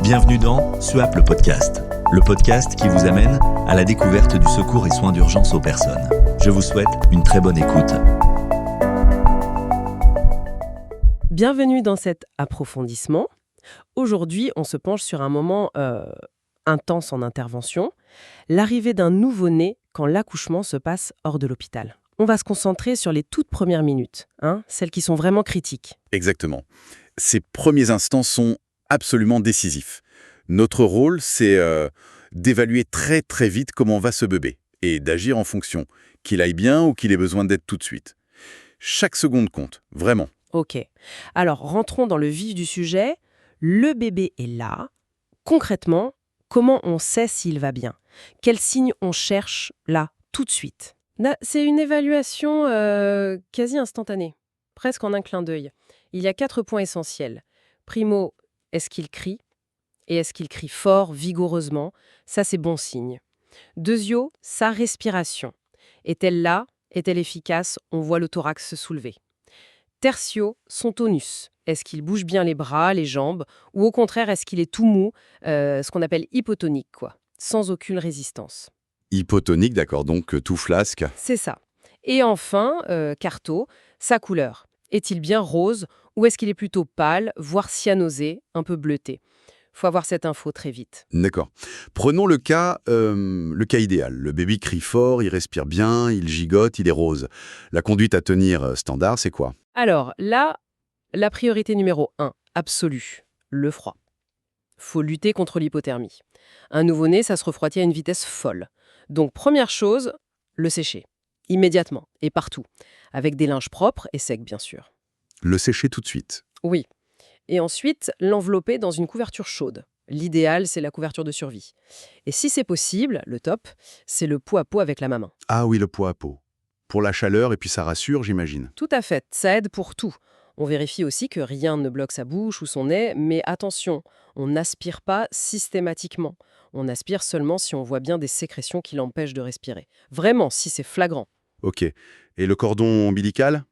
Bienvenue dans SUAP le podcast qui vous amène à la découverte du secours et soins d'urgence aux personnes. Je vous souhaite une très bonne écoute. Bienvenue dans cet approfondissement. Aujourd'hui, on se penche sur un moment intense en intervention, l'arrivée d'un nouveau-né quand l'accouchement se passe hors de l'hôpital. On va se concentrer sur les toutes premières minutes, celles qui sont vraiment critiques. Exactement. Ces premiers instants sont absolument décisifs. Notre rôle, c'est d'évaluer très très vite comment va ce bébé et d'agir en fonction, qu'il aille bien ou qu'il ait besoin d'aide tout de suite. Chaque seconde compte, vraiment. Ok. Alors, rentrons dans le vif du sujet. Le bébé est là. Concrètement, comment on sait s'il va bien? Quels signes on cherche là, tout de suite? C'est une évaluation quasi instantanée, presque en un clin d'œil. Il y a 4 points essentiels. Primo, est-ce qu'il crie? Et est-ce qu'il crie fort, vigoureusement? Ça, c'est bon signe. Deuxio, sa respiration. Est-elle là? Est-elle efficace? On voit le thorax se soulever. Tertio, son tonus. Est-ce qu'il bouge bien les bras, les jambes? Ou au contraire, est-ce qu'il est tout mou, ce qu'on appelle hypotonique, sans aucune résistance? Hypotonique, d'accord, donc tout flasque. C'est ça. Et enfin, quarto, sa couleur. Est-il bien rose ou est-ce qu'il est plutôt pâle, voire cyanosé, un peu bleuté? Faut avoir cette info très vite. D'accord. Prenons le cas idéal. Le bébé crie fort, il respire bien, il gigote, il est rose. La conduite à tenir standard, c'est quoi? Alors là, la priorité numéro 1, absolue, le froid. Faut lutter contre l'hypothermie. Un nouveau-né, ça se refroidit à une vitesse folle. Donc première chose, le sécher. Immédiatement et partout. Avec des linges propres et secs, bien sûr. Le sécher tout de suite. Oui. Et ensuite, l'envelopper dans une couverture chaude. L'idéal, c'est la couverture de survie. Et si c'est possible, le top, c'est le pot à pot avec la maman. Ah oui, le pot à pot. Pour la chaleur et puis ça rassure, j'imagine. Tout à fait, ça aide pour tout. On vérifie aussi que rien ne bloque sa bouche ou son nez, mais attention, on n'aspire pas systématiquement. On aspire seulement si on voit bien des sécrétions qui l'empêchent de respirer. Vraiment, si c'est flagrant. Ok. Et le cordon ombilical?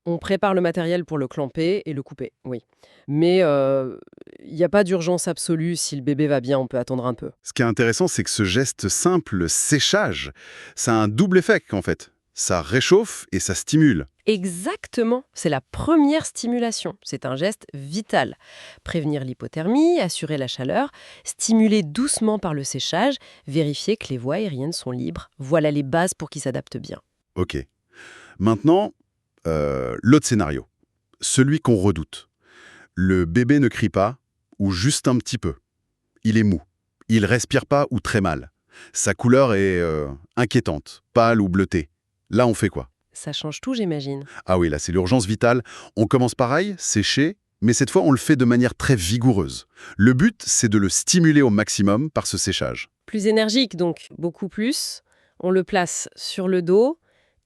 On prépare le matériel pour le clamper et le couper, oui. Mais il n'y a pas d'urgence absolue. Si le bébé va bien, on peut attendre un peu. Ce qui est intéressant, c'est que ce geste simple, le séchage, ça a un double effet, en fait. Ça réchauffe et ça stimule. Exactement, c'est la première stimulation. C'est un geste vital. Prévenir l'hypothermie, assurer la chaleur, stimuler doucement par le séchage, vérifier que les voies aériennes sont libres. Voilà les bases pour qu'il s'adapte bien. Ok. Maintenant, l'autre scénario. Celui qu'on redoute. Le bébé ne crie pas, ou juste un petit peu. Il est mou. Il respire pas ou très mal. Sa couleur est inquiétante, pâle ou bleutée. Là, on fait quoi? Ça change tout, j'imagine. Ah oui, là, c'est l'urgence vitale. On commence pareil, sécher, mais cette fois, on le fait de manière très vigoureuse. Le but, c'est de le stimuler au maximum par ce séchage. Plus énergique, donc, beaucoup plus. On le place sur le dos,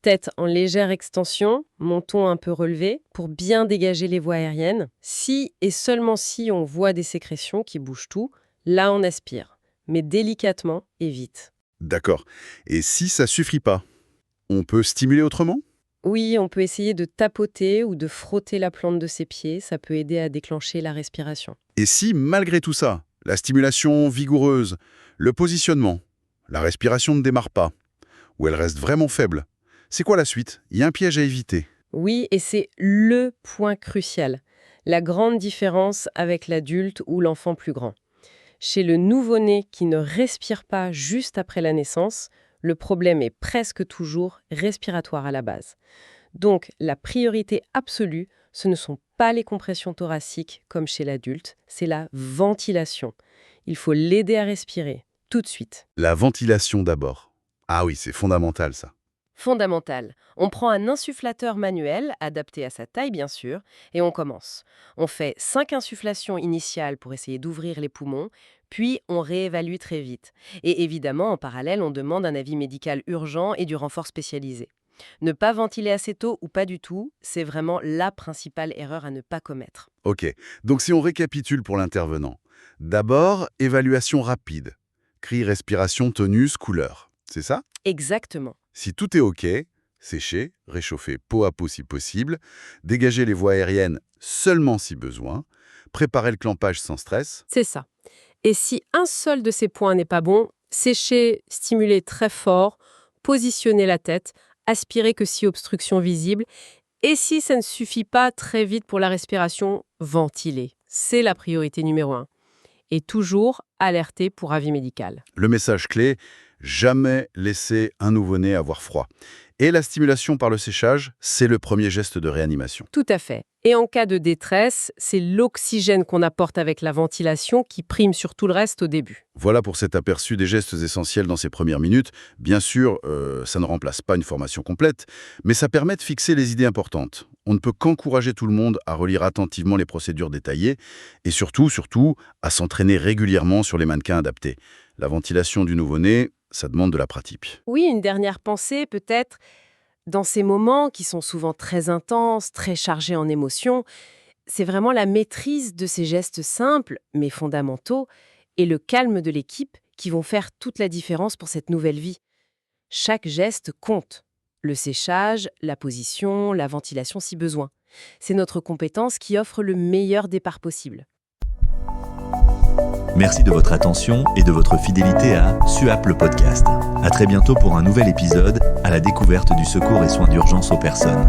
tête en légère extension, menton un peu relevé, pour bien dégager les voies aériennes. Si et seulement si on voit des sécrétions qui bougent tout, là, on aspire. Mais délicatement et vite. D'accord. Et si ça suffit pas, on peut stimuler autrement? Oui, on peut essayer de tapoter ou de frotter la plante de ses pieds. Ça peut aider à déclencher la respiration. Et si, malgré tout ça, la stimulation vigoureuse, le positionnement, la respiration ne démarre pas, ou elle reste vraiment faible, c'est quoi la suite? Il y a un piège à éviter. Oui, et c'est le point crucial. La grande différence avec l'adulte ou l'enfant plus grand. Chez le nouveau-né qui ne respire pas juste après la naissance, le problème est presque toujours respiratoire à la base. Donc, la priorité absolue, ce ne sont pas les compressions thoraciques comme chez l'adulte, c'est la ventilation. Il faut l'aider à respirer, tout de suite. La ventilation d'abord. Ah oui, c'est fondamental ça. Fondamental. On prend un insufflateur manuel, adapté à sa taille bien sûr, et on commence. On fait 5 insufflations initiales pour essayer d'ouvrir les poumons, puis on réévalue très vite. Et évidemment, en parallèle, on demande un avis médical urgent et du renfort spécialisé. Ne pas ventiler assez tôt ou pas du tout, c'est vraiment la principale erreur à ne pas commettre. Ok, donc si on récapitule pour l'intervenant. D'abord, évaluation rapide. Cri, respiration, tonus, couleur. C'est ça? Exactement. Si tout est OK, sécher, réchauffer peau à peau si possible, dégager les voies aériennes seulement si besoin, préparer le clampage sans stress. C'est ça. Et si un seul de ces points n'est pas bon, sécher, stimuler très fort, positionner la tête, aspirer que si obstruction visible. Et si ça ne suffit pas très vite pour la respiration, ventiler. C'est la priorité numéro 1. Et toujours alerter pour avis médical. Le message clé, jamais laisser un nouveau-né avoir froid. Et la stimulation par le séchage, c'est le premier geste de réanimation. Tout à fait. Et en cas de détresse, c'est l'oxygène qu'on apporte avec la ventilation qui prime sur tout le reste au début. Voilà pour cet aperçu des gestes essentiels dans ces premières minutes. Bien sûr, ça ne remplace pas une formation complète, mais ça permet de fixer les idées importantes. On ne peut qu'encourager tout le monde à relire attentivement les procédures détaillées et surtout, à s'entraîner régulièrement sur les mannequins adaptés. La ventilation du nouveau-né, ça demande de la pratique. Oui, une dernière pensée peut-être. Dans ces moments qui sont souvent très intenses, très chargés en émotions, c'est vraiment la maîtrise de ces gestes simples, mais fondamentaux, et le calme de l'équipe qui vont faire toute la différence pour cette nouvelle vie. Chaque geste compte. Le séchage, la position, la ventilation si besoin. C'est notre compétence qui offre le meilleur départ possible. Merci de votre attention et de votre fidélité à SUAP le podcast. À très bientôt pour un nouvel épisode à la découverte du secours et soins d'urgence aux personnes.